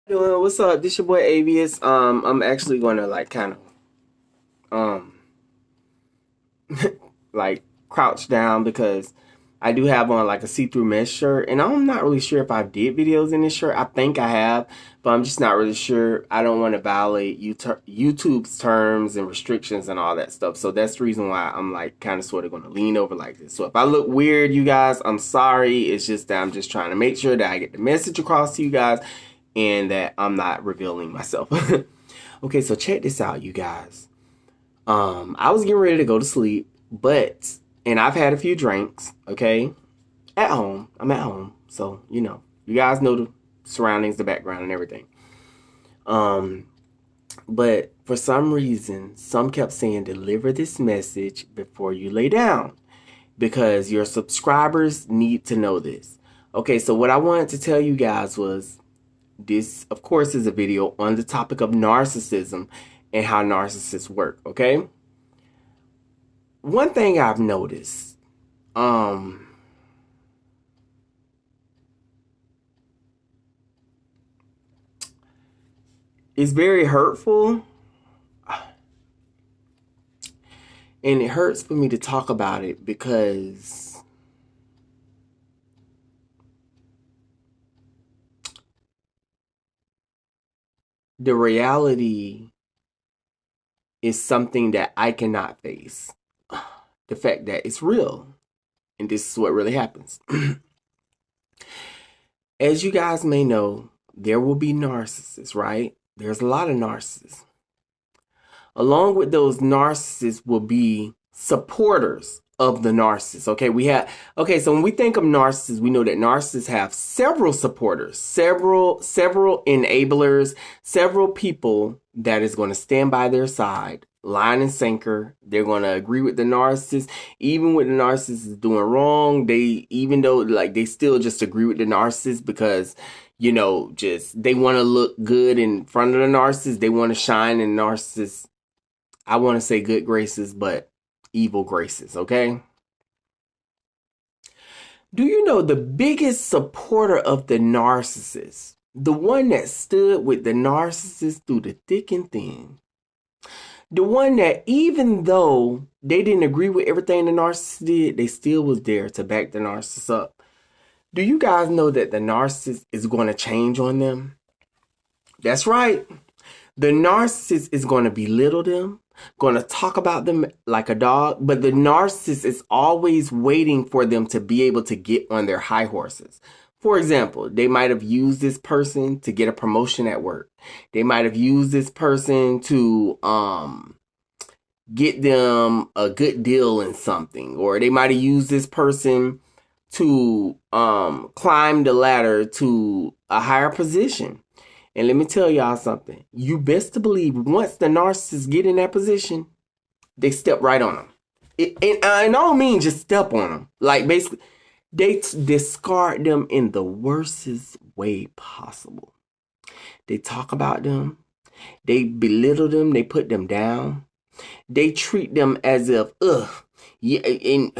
Doing? What's up? This your boy Avius. I'm actually gonna like kind of um like crouch down because I do have on like a see-through mesh shirt, and I'm not really sure if I did videos in this shirt. I think I have, but I'm just not really sure. I don't want to violate YouTube's terms and restrictions and all that stuff. So that's the reason why I'm like kind of sort of gonna lean over like this. So if I look weird, you guys, I'm sorry. It's just that I'm just trying to make sure that I get the message across to you guys and that I'm not revealing myself. Okay, so check this out, you guys. I was getting ready to go to sleep, and I've had a few drinks, okay? At home. I'm at home. So, you guys know the surroundings, the background and everything. Um, but for some reason, some kept saying deliver this message before you lay down because your subscribers need to know this. Okay, so what I wanted to tell you guys was this, of course, is a video on the topic of narcissism and how narcissists work, okay? One thing I've noticed, it's very hurtful, and it hurts for me to talk about it because the reality is something that I cannot face. The fact that it's real, and this is what really happens. As you guys may know, there will be narcissists, right? There's a lot of narcissists. Along with those narcissists will be supporters of the narcissist. So when we think of narcissists, we know that narcissists have several supporters, several enablers, several people that is going to stand by their side, line and sinker. They're going to agree with the narcissist, even when the narcissist is doing wrong. They still just agree with the narcissist because just they want to look good in front of the narcissist. They want to shine in narcissist. I want to say good graces, but evil graces, okay? Do you know the biggest supporter of the narcissist, the one that stood with the narcissist through the thick and thin, the one that even though they didn't agree with everything the narcissist did, they still was there to back the narcissist up? Do you guys know that the narcissist is going to change on them? That's right. The narcissist is going to belittle them, going to talk about them like a dog, but the narcissist is always waiting for them to be able to get on their high horses. For example, they might have used this person to get a promotion at work. They might have used this person to get them a good deal in something, or they might have used this person to climb the ladder to a higher position. And let me tell y'all something. You best to believe once the narcissists get in that position, they step right on them. And I don't mean just step on them. Like basically, they discard them in the worstest way possible. They talk about them. They belittle them. They put them down. They treat them as if, yeah, and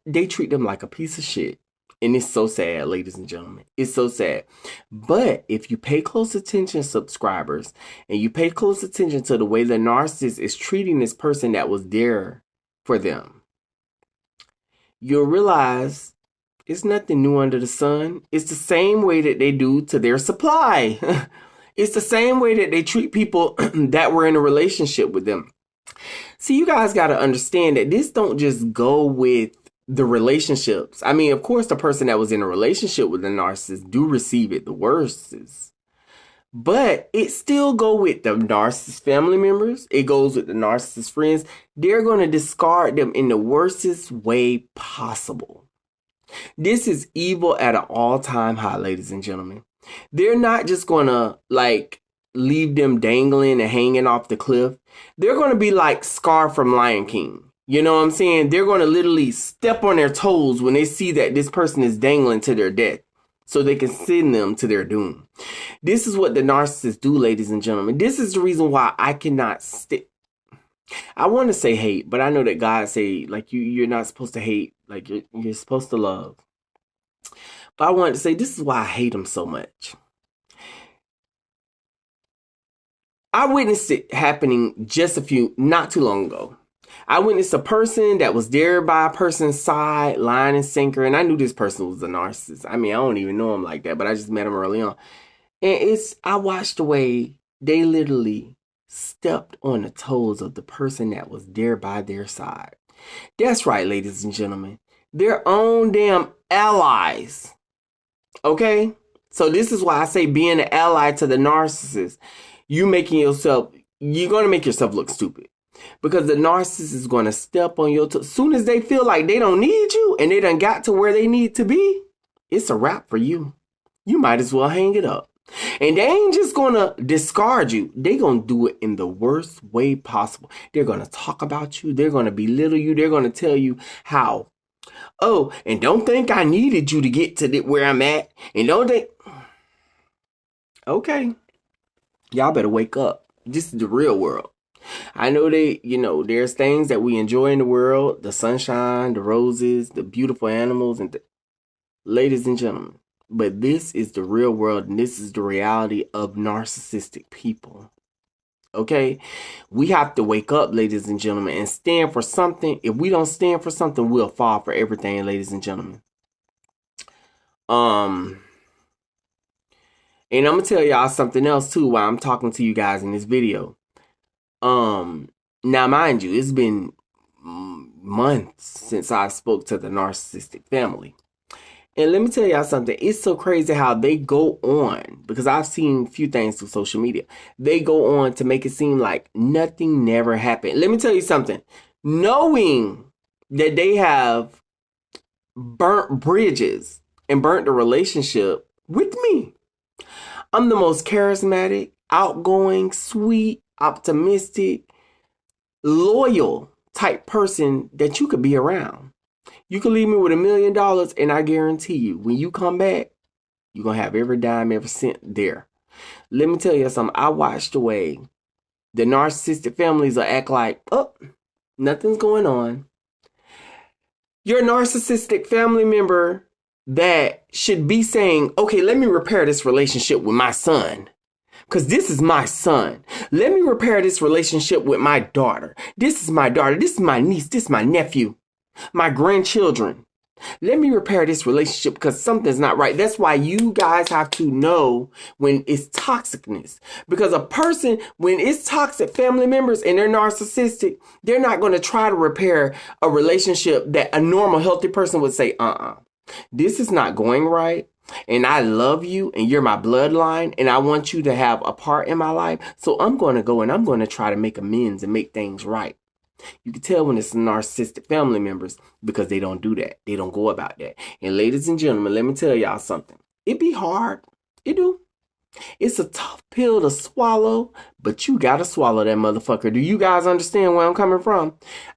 they treat them like a piece of shit. And it's so sad, ladies and gentlemen. It's so sad. But if you pay close attention, subscribers, and you pay close attention to the way the narcissist is treating this person that was there for them, you'll realize it's nothing new under the sun. It's the same way that they do to their supply. It's the same way that they treat people that were in a relationship with them. See, you guys got to understand that this don't just go with the relationships. I mean, of course, the person that was in a relationship with the narcissist do receive it the worst. But it still go with the narcissist family members. It goes with the narcissist friends. They're going to discard them in the worstest way possible. This is evil at an all-time high, ladies and gentlemen. They're not just going to leave them dangling and hanging off the cliff. They're going to be like Scar from Lion King. You know what I'm saying? They're going to literally step on their toes when they see that this person is dangling to their death so they can send them to their doom. This is what the narcissists do, ladies and gentlemen. This is the reason why I cannot stick. I want to say hate, but I know that God say you're not supposed to hate. You're supposed to love. But I wanted to say this is why I hate them so much. I witnessed it happening not too long ago. I witnessed a person that was there by a person's side, line and sinker, and I knew this person was a narcissist. I mean, I don't even know him like that, but I just met him early on. And I watched the way they literally stepped on the toes of the person that was there by their side. That's right, ladies and gentlemen. Their own damn allies. Okay? So this is why I say being an ally to the narcissist, you're going to make yourself look stupid. Because the narcissist is going to step on your toes. As soon as they feel like they don't need you and they done got to where they need to be, it's a wrap for you. You might as well hang it up. And they ain't just going to discard you. They're going to do it in the worst way possible. They're going to talk about you. They're going to belittle you. They're going to tell you how, oh, and don't think I needed you to get to where I'm at. And don't think, okay, y'all better wake up. This is the real world. I know there's things that we enjoy in the world, the sunshine, the roses, the beautiful animals, and ladies and gentlemen, but this is the real world, and this is the reality of narcissistic people. Okay? We have to wake up, ladies and gentlemen, and stand for something. If we don't stand for something, we'll fall for everything, ladies and gentlemen. And I'm going to tell y'all something else, too, while I'm talking to you guys in this video. Now, mind you, it's been months since I spoke to the narcissistic family. And let me tell y'all something. It's so crazy how they go on, because I've seen a few things through social media. They go on to make it seem like nothing never happened. Let me tell you something. Knowing that they have burnt bridges and burnt the relationship with me. I'm the most charismatic, outgoing, sweet, optimistic, loyal type person that you could be around. You can leave me with $1 million and I guarantee you, when you come back, you're going to have every dime, every cent there. Let me tell you something. I watched the way the narcissistic families will act like, oh, nothing's going on. Your narcissistic family member that should be saying, okay, let me repair this relationship with my son. Because this is my son. Let me repair this relationship with my daughter. This is my daughter. This is my niece. This is my nephew. My grandchildren. Let me repair this relationship because something's not right. That's why you guys have to know when it's toxicness. Because a person, when it's toxic family members and they're narcissistic, they're not going to try to repair a relationship that a normal, healthy person would say, this is not going right. And I love you and you're my bloodline and I want you to have a part in my life. So I'm going to go and I'm going to try to make amends and make things right. You can tell when it's narcissistic family members because they don't do that. They don't go about that. And ladies and gentlemen, let me tell y'all something. It be hard. It do. It's a tough pill to swallow, but you got to swallow that motherfucker. Do you guys understand where I'm coming from?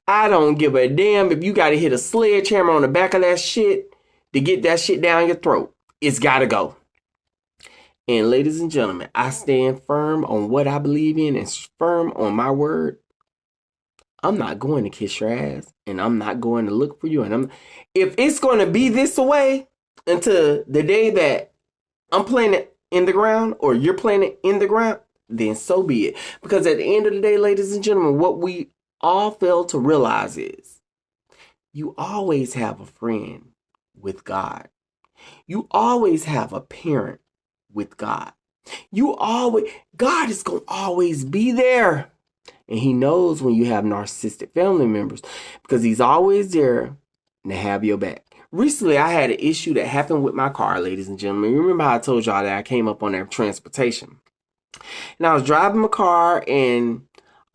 I don't give a damn if you got to hit a sledgehammer on the back of that shit to get that shit down your throat. It's got to go. And ladies and gentlemen, I stand firm on what I believe in and firm on my word. I'm not going to kiss your ass and I'm not going to look for you. And if it's going to be this way until the day that I'm playing it in the ground or you're playing it in the ground, then so be it. Because at the end of the day, ladies and gentlemen, what we all fail to realize is you always have a friend with God. You always have a parent with God. God is going to always be there. And he knows when you have narcissistic family members because he's always there to have your back. Recently, I had an issue that happened with my car, ladies and gentlemen. Remember how I told y'all that I came up on that transportation? And I was driving my car and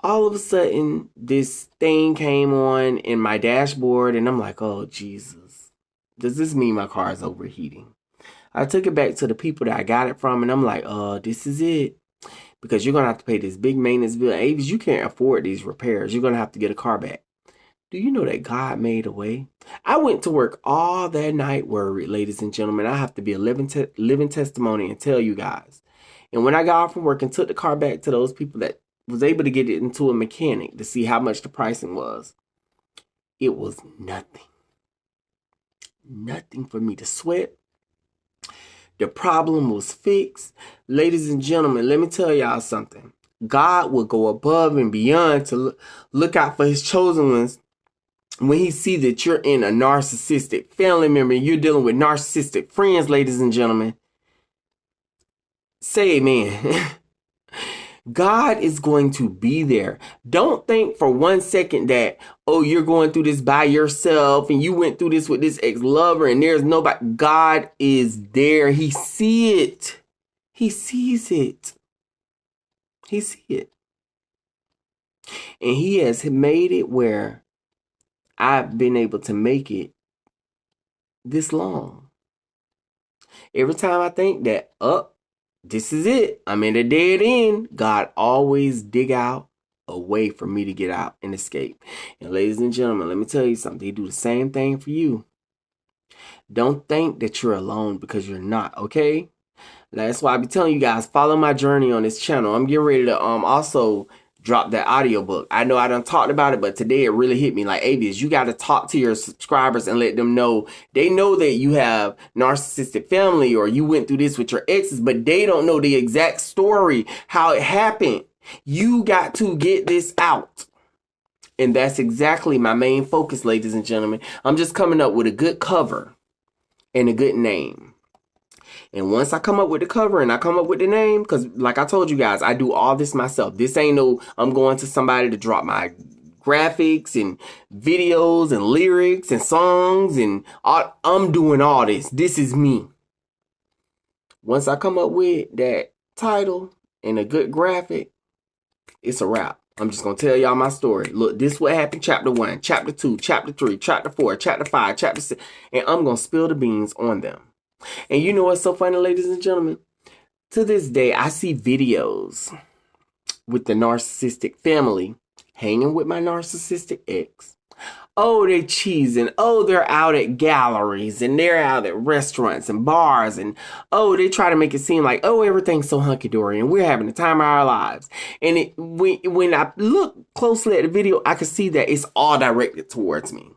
all of a sudden this thing came on in my dashboard and I'm like, oh, Jesus. Does this mean my car is overheating? I took it back to the people that I got it from and I'm like, this is it. Because you're going to have to pay this big maintenance bill. Avis, you can't afford these repairs. You're going to have to get a car back. Do you know that God made a way? I went to work all that night worried, ladies and gentlemen. I have to be a living testimony and tell you guys. And when I got off from work and took the car back to those people that was able to get it into a mechanic to see how much the pricing was, it was nothing. Nothing for me to sweat. The problem was fixed. Ladies and gentlemen, let me tell y'all something. God will go above and beyond to look out for his chosen ones when he see that you're in a narcissistic family member, you're dealing with narcissistic friends, ladies and gentlemen. Say amen. God is going to be there. Don't think for 1 second that, oh, you're going through this by yourself and you went through this with this ex-lover and there's nobody. God is there. He sees it. He sees it. He sees it. And he has made it where I've been able to make it this long. Every time I think that, this is it, I'm in a dead end, God always dig out a way for me to get out and escape. And ladies and gentlemen, let me tell you something. He do the same thing for you. Don't think that you're alone, because you're not, okay? That's why I be telling you guys, follow my journey on this channel. I'm getting ready to also drop that audiobook. I know I done talked about it, but today it really hit me like, Avius, you got to talk to your subscribers and let them know. They know that you have narcissistic family or you went through this with your exes, but they don't know the exact story, how it happened. You got to get this out. And that's exactly my main focus, ladies and gentlemen. I'm just coming up with a good cover and a good name. And once I come up with the cover and I come up with the name, because like I told you guys, I do all this myself. This ain't no, I'm going to somebody to drop my graphics and videos and lyrics and songs and all. I'm doing all this. This is me. Once I come up with that title and a good graphic, it's a wrap. I'm just going to tell y'all my story. Look, this is what happened. Chapter 1, Chapter 2, Chapter 3, Chapter 4, Chapter 5, Chapter 6. And I'm going to spill the beans on them. And you know what's so funny, ladies and gentlemen? To this day, I see videos with the narcissistic family hanging with my narcissistic ex. Oh, they're cheesing. Oh, they're out at galleries and they're out at restaurants and bars. And oh, they try to make it seem like, oh, everything's so hunky-dory and we're having the time of our lives. And when I look closely at the video, I can see that it's all directed towards me.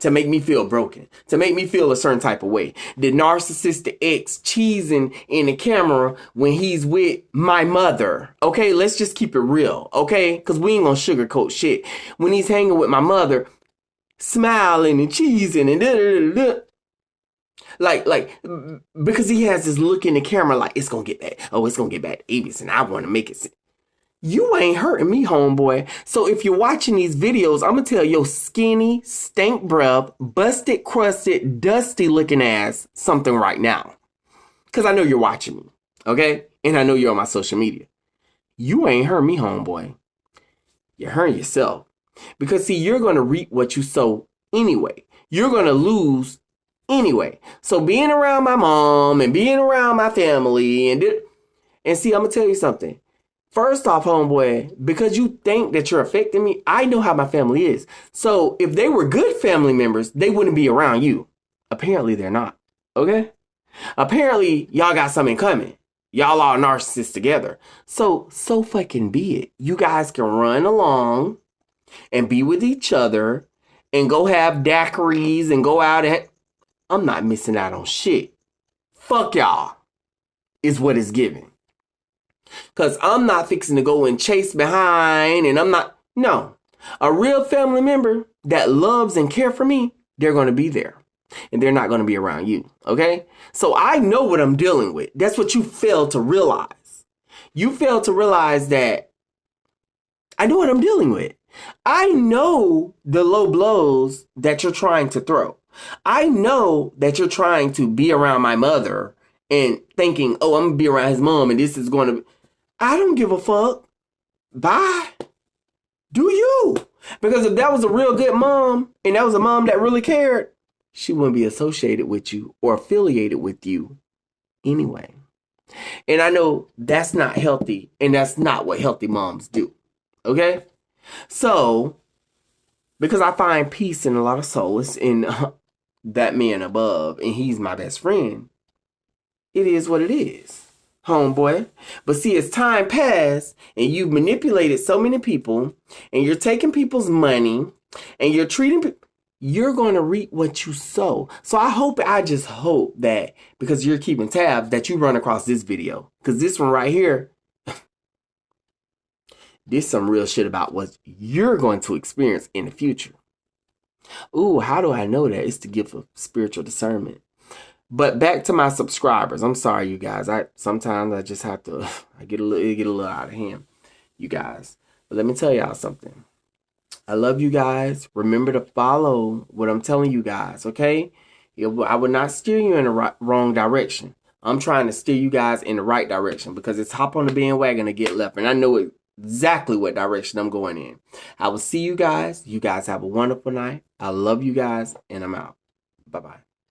To make me feel broken, to make me feel a certain type of way. The narcissistic ex cheesing in the camera when he's with my mother. Okay, let's just keep it real, okay? Because we ain't gonna sugarcoat shit. When he's hanging with my mother, smiling and cheesing and da-da-da-da-da. Like, because he has this look in the camera like, it's gonna get bad. Oh, it's gonna get bad, Avis, and I want to make it. You ain't hurting me, homeboy. So if you're watching these videos, I'm going to tell your skinny, stank breath, busted, crusted, dusty looking ass something right now. Because I know you're watching me, okay? And I know you're on my social media. You ain't hurting me, homeboy. You're hurting yourself. Because see, you're going to reap what you sow anyway. You're going to lose anyway. So being around my mom and being around my family and see, I'm going to tell you something. First off, homeboy, because you think that you're affecting me, I know how my family is. So if they were good family members, they wouldn't be around you. Apparently they're not. Okay? Apparently y'all got something coming. Y'all are narcissists together. So fucking be it. You guys can run along and be with each other and go have daiquiris and go out and... I'm not missing out on shit. Fuck y'all is what it's giving. Because I'm not fixing to go and chase behind and I'm not. No. A real family member that loves and cares for me, they're going to be there. And they're not going to be around you. Okay? So I know what I'm dealing with. That's what you fail to realize. You fail to realize that I know what I'm dealing with. I know the low blows that you're trying to throw. I know that you're trying to be around my mother and thinking, oh, I'm going to be around his mom and this is going to... I don't give a fuck. Bye. Do you? Because if that was a real good mom and that was a mom that really cared, she wouldn't be associated with you or affiliated with you anyway. And I know that's not healthy and that's not what healthy moms do. Okay? So, because I find peace and a lot of solace in that man above and he's my best friend, it is what it is. Homeboy. But see, as time passed and you've manipulated so many people and you're taking people's money and you're treating people, you're going to reap what you sow. So I just hope that because you're keeping tabs that you run across this video. Because this one right here, This is some real shit about what you're going to experience in the future. Ooh, how do I know that? It's the gift of spiritual discernment. But back to my subscribers. I'm sorry, you guys. Sometimes I just have to. I get a little out of hand, you guys. But let me tell y'all something. I love you guys. Remember to follow what I'm telling you guys. Okay? I would not steer you in the wrong direction. I'm trying to steer you guys in the right direction because it's hop on the bandwagon to get left, and I know exactly what direction I'm going in. I will see you guys. You guys have a wonderful night. I love you guys, and I'm out. Bye-bye.